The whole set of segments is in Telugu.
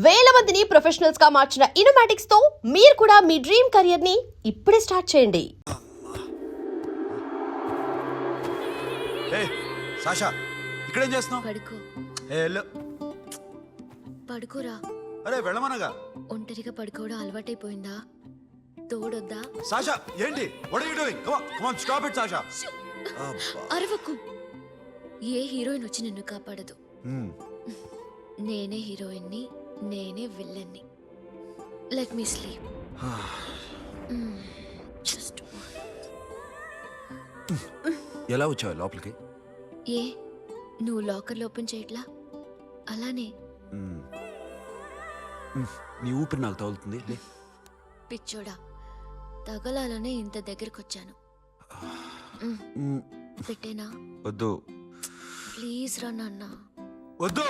వేల మందిని ప్రొఫెషనల్స్ గా మార్చిన ఇనోమాటిక్స్ తో మీరు కూడా మీ డ్రీమ్ కెరియర్ ని ఇప్పుడే స్టార్ట్ చేయండి. సాషా ఇక్కడేం చేస్తున్నావు? పడుకో. పడుకోరా. అరే వెళ్ళమనగా. ఒంటరిగా పడుకోవడం అలవాటైపోయిందా? తోడొద్దా? సాషా ఏంటి? What are you doing? Come on stop it Sasha. అరవకు. ఏ హీరోయిన్ వచ్చి నిన్ను కాపాడదు. నేనే హీరోయిన్ని, నేనే విల్లన్ని. Let me sleep. జస్ట్ ఎలా వచ్చావు లోపలికి? ఏ నువ్వు లాకర్లో ఓపెన్ చేయట్లా? అలానే. నీ ఊపిరి నాకు తగులుతుంది. లే పిచ్చోడా, తగలాలనే ఇంత దగ్గరకు వచ్చాను. పెట్టేనా? వద్దు ప్లీజ్ రా నాన్న. వద్దు.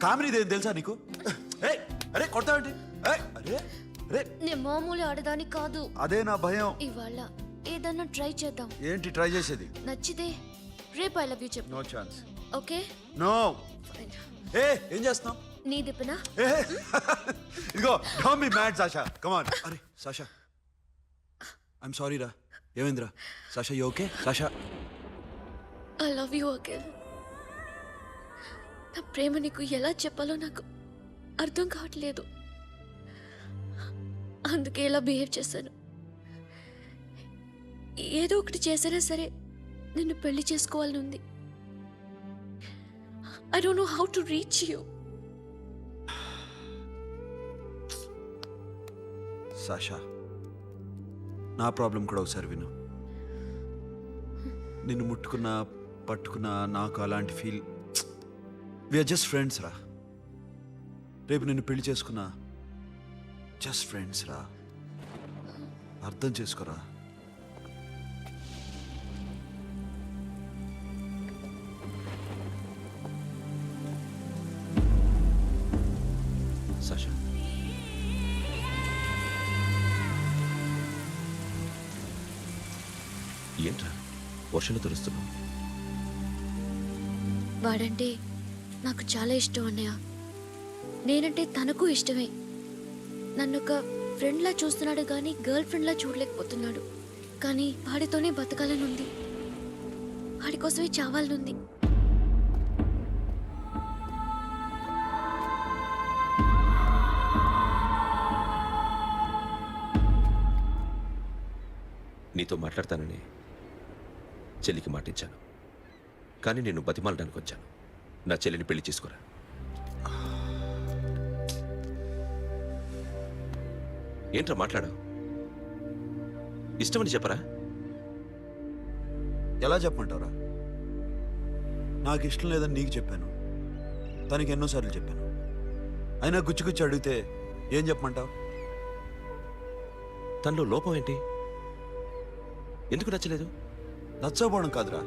కామినీదేం తెలుసా నీకు? అరే కొడతావేంటి? అరే అరే నేను మామూలు ఆడదాని కాదు. అదే నా భయం. ఇవాళ ఏదన్నా ట్రై చేద్దాం. ఏంటి ట్రై చేసేది? నచ్చితే రేపు ఐ లవ్ యూ చెప్పు. No chance. ఓకే? నో. ఏం చేస్తున్నావు? నీ దిప్పనా? ఇదిగో don't be mad Sasha. Come on. అరే సాషా ఐమ్ సారీ రా. ఏమైందిరా? Sasha you okay? Sasha I love you again. నా ప్రేమ నీకు ఎలా చెప్పాలో నాకు అర్థం కావట్లేదు. అందుకే ఇలా బిహేవ్ చేశాను. ఏదో ఒకటి చేసినా సరే నిన్ను పెళ్లి చేసుకోవాలని ఉంది. I don't know how to reach you. Sasha నా ప్రాబ్లం కూడా ఒకసారి విను. నిన్ను ముట్టుకున్నా పట్టుకున్నా నాకు అలాంటి ఫీల్. వీఆర్ జస్ట్ ఫ్రెండ్స్ రా. రేపు నిన్ను పెళ్లి చేసుకున్నా జస్ట్ ఫ్రెండ్స్ రా. అర్థం చేసుకోరా. సాషా ఏంట్రా వర్షంలో తెలుస్తున్నావు? వాడంటే నాకు చాలా ఇష్టం అన్నయ్య. నేనంటే తనకు ఇష్టమే. నన్ను ఒక ఫ్రెండ్లా చూస్తున్నాడు కానీ గర్ల్ ఫ్రెండ్లా చూడలేకపోతున్నాడు. కానీ వాడితోనే బతకాలని ఉంది. వాడి కోసమే చావాలనుంది. నీతో మాట్లాడతానని చెల్లికి మాటించాను, కానీ నేను బతిమాలడానికి వచ్చాను. నా చెల్లిని పెళ్లి చేసుకోరా. ఏంట్రా మాట్లాడు? ఇష్టమని చెప్పరా? ఎలా చెప్పమంటావురా? నాకు ఇష్టం లేదని నీకు చెప్పాను, తనకి ఎన్నోసార్లు చెప్పాను. అయినా గుచ్చి అడిగితే ఏం చెప్పమంటావు? తనలో లోపం ఏంటి? ఎందుకు నచ్చలేదు? నచ్చకపోవడం కాదురా,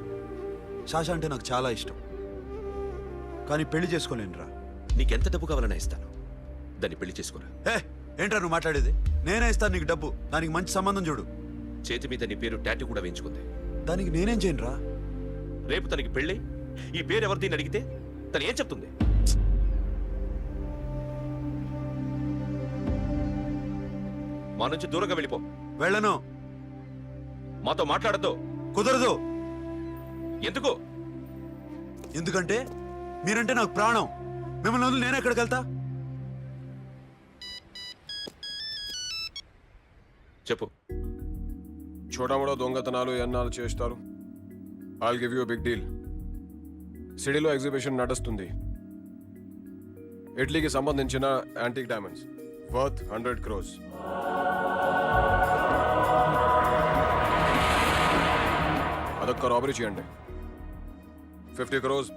సాషా అంటే నాకు చాలా ఇష్టం, కానీ పెళ్లి చేసుకోలేనురా. నీకెంత డబ్బు కావాలన్నా ఇస్తాను, దాన్ని పెళ్లి చేసుకోరా. ఏంట్రా నువ్వు మాట్లాడేది? నేనే ఇస్తాను నీకు డబ్బు, దానికి మంచి సంబంధం చూడు. చేతి మీద నీ పేరు టాటూ కూడా వేయించుకుంది. దానికి నేనేం చేయనురా? రేపు తనకి పెళ్ళి ఈ పేరు ఎవరిది అడిగితే తను ఏం చెప్తుంది? మా నుంచి దూరంగా వెళ్ళిపో. వెళ్ళను. మాతో మాట్లాడద్దు. కుదరదు. ఎందుకు? ఎందుకంటే మీరంటే నాకు ప్రాణం. మిమ్మల్ని వదిలి నేను ఎక్కడికి వెళ్తా? చెప్పు. చోటామోటా దొంగతనాలు ఎన్నాళ్ళు చేస్తారు? I'll give you big deal. సిటీలో ఎగ్జిబిషన్ నడుస్తుంది. ఇటలీకి సంబంధించిన యాంటిక్ డైమండ్స్ వర్త్ 100 crores. అదొక్క రాబరీ చేయండి. 50 crores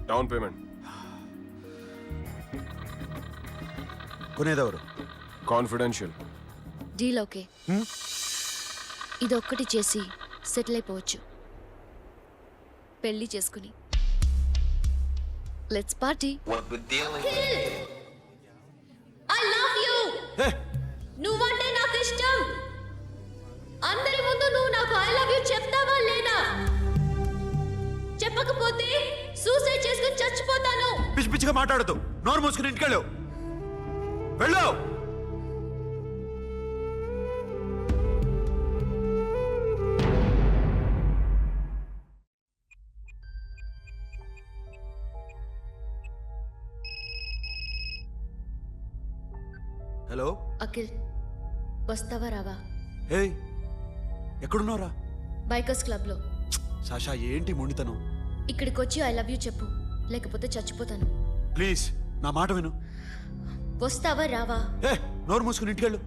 డౌన్ పేమెంట్. కొనేదెవరు? కాన్ఫిడెన్షియల్. Deal okay. ఇదొక్కటి చేసి సెటిల్ అయిపోవచ్చు. పెళ్లి చేసుకుని let's party. I love you. నువ్వంటే నాకు ఇష్టం. అందరి ముందు నువ్వు నాకు ఐ లవ్ యు చెప్తావా లేదా? చెప్పకపోతే సూసైడ్ చేసుకుని చచ్చిపోతాను. పిచ్చి పిచ్చిగా మాట్లాడుతూ నోరు మూసుకుని ఇంటికెళ్ళు. వెళ్ళు. హలో. అఖిల్ వస్తావా రావా? హే, ఎక్కడున్నావురా? బైకర్స్ క్లబ్లో. సాషా, ఏంటి మొండితనం? ఇక్కడికి వచ్చి ఐ లవ్ యూ చెప్పు, లేకపోతే చచ్చిపోతాను. ప్లీజ్ నా మాట విను. వస్తావా రావా? ఏ, నోరు మూసుకుని ఇంటికెళ్ళు.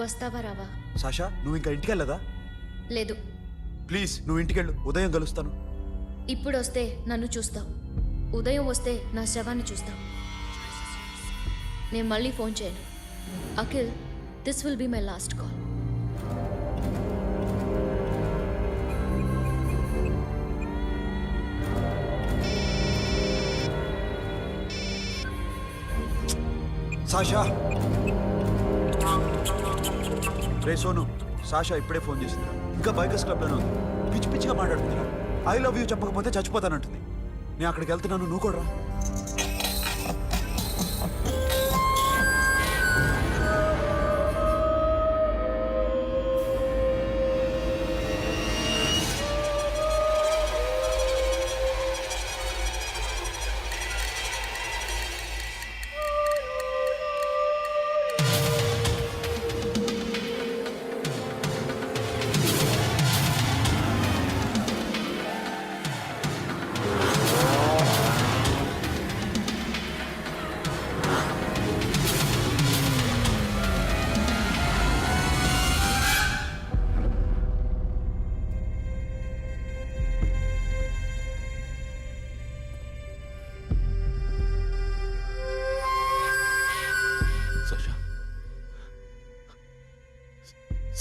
వస్తావా రావా? సాషా, నువ్వు ఇంకా ఇంటికెళ్ళదా? లేదు, ప్లీజ్ నువ్వు ఇంటికెళ్ళు, ఉదయం కలుస్తాను. ఇప్పుడు వస్తే నన్ను చూస్తావు, ఉదయం వస్తే నా శవాన్ని చూస్తావు. నేను మళ్ళీ ఫోన్ చేయను. Akhil, this will be my last call. Sasha. Ray Sonu, Sasha ఇప్పుడే ఫోన్ చేసిందిరా. ఇంకా బైకర్స్ క్లబ్లోనే ఉంది. పిచ్చి పిచ్చిగా మాట్లాడుతుందిరా. ఐ లవ్ యూ చెప్పకపోతే చచ్చిపోతానంటుంది. నేను అక్కడికి వెళ్తున్నాను, నువ్వు కూడా రా.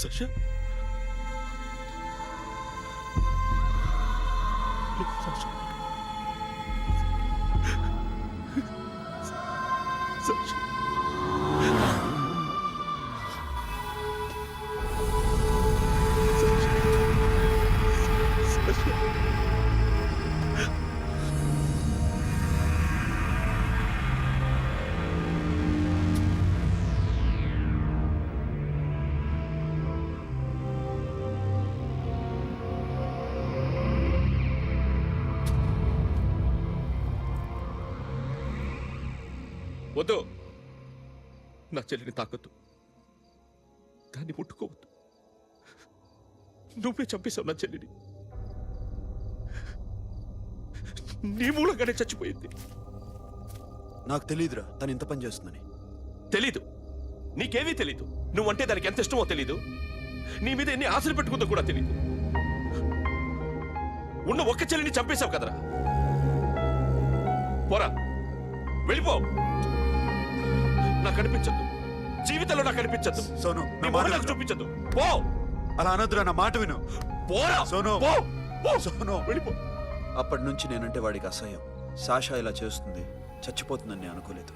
Sasha, Sasha, Sasha, Sasha. వద్దు, నా చెల్లిని తాకొద్దు, దాన్ని ముట్టుకోవద్దు. నువ్వే చంపేశావు నా చెల్లిని. నీ మూలంగానే చచ్చిపోయింది. నాకు తెలియదురా తను ఇంత పని చేస్తుందని. తెలీదు, నీకేమీ తెలీదు. నువ్వంటే దానికి ఎంత ఇష్టమో తెలీదు. నీ మీద ఎన్ని ఆశలు పెట్టుకుందో కూడా తెలీదు. ఉన్న ఒక్క చెల్లిని చంపేశావు కదరా. పోరా, వెళ్ళిపో. నాకు కనిపించద్దు, జీవితంలో నాకు కనిపించద్దు. సోను, నీ నా మొహం మాట నాకు విను. చూపించద్దు. పో. అలా అనొద్దురా, నా మాట విను. పోరా సోను. పో, పో. సోను. వెళ్ళిపో. అప్పటి నుంచి నేనంటే వాడికి అసహ్యం. సాషా ఇలా చేస్తుంది, చచ్చిపోతుందని నేను అనుకోలేదు.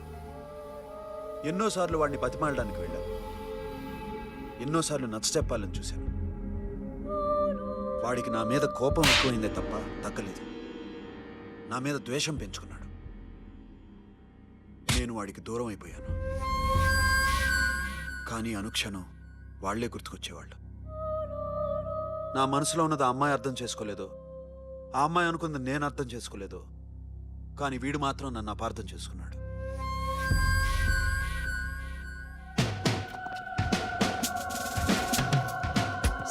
ఎన్నోసార్లు వాడిని బతిమాలడానికి వెళ్ళాను, ఎన్నోసార్లు నచ్చచెప్పాలని చూశాను. వాడికి నా మీద కోపం ఎక్కువైందే తప్ప తగ్గలేదు. నా మీద ద్వేషం పెంచుకున్నాడు. నేను వాడికి దూరం అయిపోయాను. కానీ అనుక్షణం వాళ్లే గుర్తుకొచ్చేవాళ్ళు. నా మనసులో ఉన్నది ఆ అమ్మాయి అర్థం చేసుకోలేదు, ఆ అమ్మాయి అనుకుంది నేను అర్థం చేసుకోలేదు. కానీ వీడు మాత్రం నన్ను అపార్థం చేసుకున్నాడు.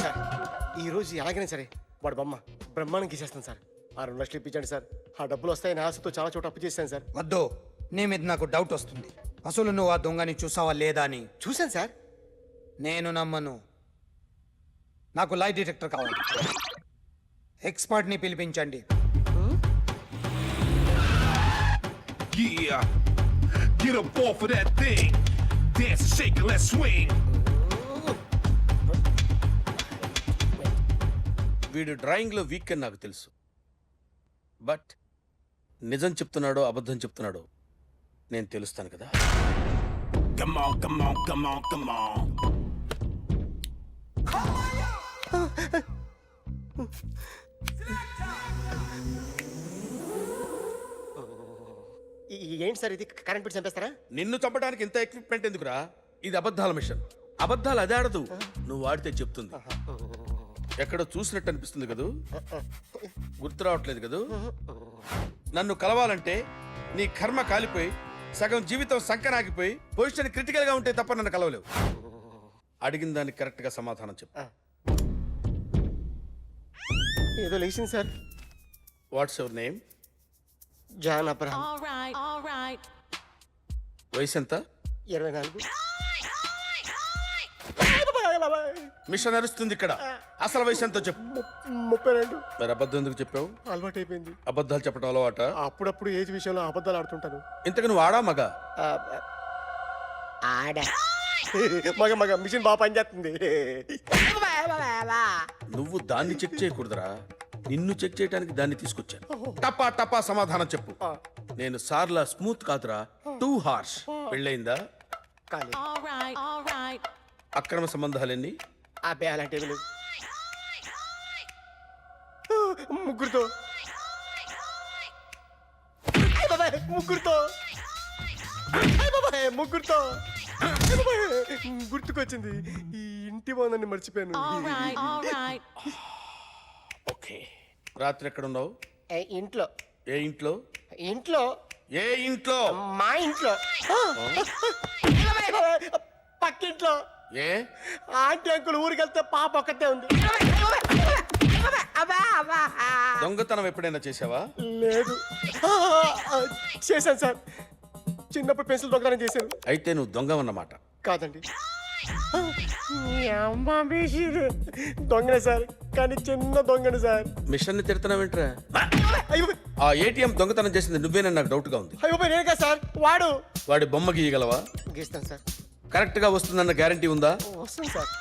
సార్, ఈరోజు ఎలాగైనా సరే వాడు బొమ్మ బ్రహ్మాండం గీసేస్తాను సార్. ఆ 2 లక్షలు ఇప్పించండి సార్. ఆ డబ్బులు వస్తాయని ఆశతో చాలా చోట అప్పు చేశాను సార్. వద్దు, నీ మీద నాకు డౌట్ వస్తుంది. అసలు నువ్వు ఆ దొంగని చూసావా లేదా అని. చూశాను సార్. నేను నమ్మను. నాకు లై డిటెక్టర్ కావాలి. ఎక్స్పర్ట్ని పిలిపించండి. Yeah, get up off of that thing. Dance and shake and let's swing. వీడు డ్రాయింగ్లో వీక్ అని నాకు తెలుసు. బట్ నిజం చెప్తున్నాడో అబద్ధం చెప్తున్నాడో నేను తెలుస్తాను కదా. Come on, come on, come on, come on. ఏంటి సార్ ఇది కరెంట్ బిల్ చంపేస్తారా? నిన్ను చంపడానికి ఇంత ఎక్విప్మెంట్ ఎందుకురా? ఇది అబద్ధాల మిషన్. అబద్ధాలు అదే ఆడదు, నువ్వు వాడితే చెప్తుంది. ఎక్కడో చూసినట్టు అనిపిస్తుంది కదూ, గుర్తు రావట్లేదు కదూ. నన్ను కలవాలంటే నీ కర్మ కాలిపోయి సగం జీవితం సంకనాగిపోయి పొజిషన్ క్రిటికల్ గా ఉంటే తప్ప నన్ను కలవలేవు. అడిగిన దానికి కరెక్ట్ గా సమాధానం చెప్పు. ఏదో లేచింది sir. What's your name? John Abraham. వయసు ఎంత? 24. మిషన్ నడుస్తుంది ఇక్కడ. అసలు వయసు ఎంతో చెప్పు. 32. మరి అబద్ధం ఎందుకు చెప్పావు? అలవాటు అయిపోయింది. అబద్ధాలు చెప్పడం అలవాట? అప్పుడప్పుడు ఏజ్ విషయంలో అబద్ధాలు ఆడుతుంటాను. ఇంతకు నువ్వు ఆడా మగా? ఆడా. మగ మిషన్ బాగా పనిచేస్తుంది. నువ్వు దాన్ని చెక్ చేయకూడదురా, నిన్ను చెక్ చేయడానికి దాన్ని తీసుకొచ్చాను. టపా టపా సమాధానం చెప్పు. నేను సార్లా స్మూత్ కాదురా, టూ హార్ష్. పెళ్ళయిందా? కాలేదు. అక్రమ సంబంధాలెన్ని? అబ్బే అలాంటి ఏమి లేవు. ముగ్గురుతో. ముగ్గురుతో. ముగ్గురుతో. గుర్తుకొచ్చింది, ఈ ఇంటి బాగుందని మర్చిపోయాను. ఓకే. రాత్రి ఎక్కడ ఉన్నావు? ఇంట్లో. ఏ ఇంట్లో? ఇంట్లో. ఏ ఇంట్లో? మా ఇంట్లో. పక్కింట్లో. ఏ ఆంటీ అంకుల్ ఊరికి వెళ్తే పాప ఒక్కతే ఉంది. దొంగతనం ఎప్పుడైనా చేసావా? లేదు. చేశాను సార్, చిన్నప్పుడు పెన్సిల్ దొంగతనం చేశాను. అయితే నువ్వు దొంగవన్నమాట. కాదండి, దొంగనే సార్, కానీ చిన్న దొంగని సార్. మిషన్ ని తిడుతున్నావేంట్రా? అయ్యో ఆ ఏటీఎం దొంగతనం చేసింది నువ్వేనని నాకు డౌట్ గా ఉంది. అయ్యో నేనే కదా సార్, వాడు. వాడి బొమ్మ గీయగలవా? గీస్తాను సార్. కరెక్ట్ గా వస్తుందన్న గ్యారంటీ ఉందా? వస్తుంది సార్.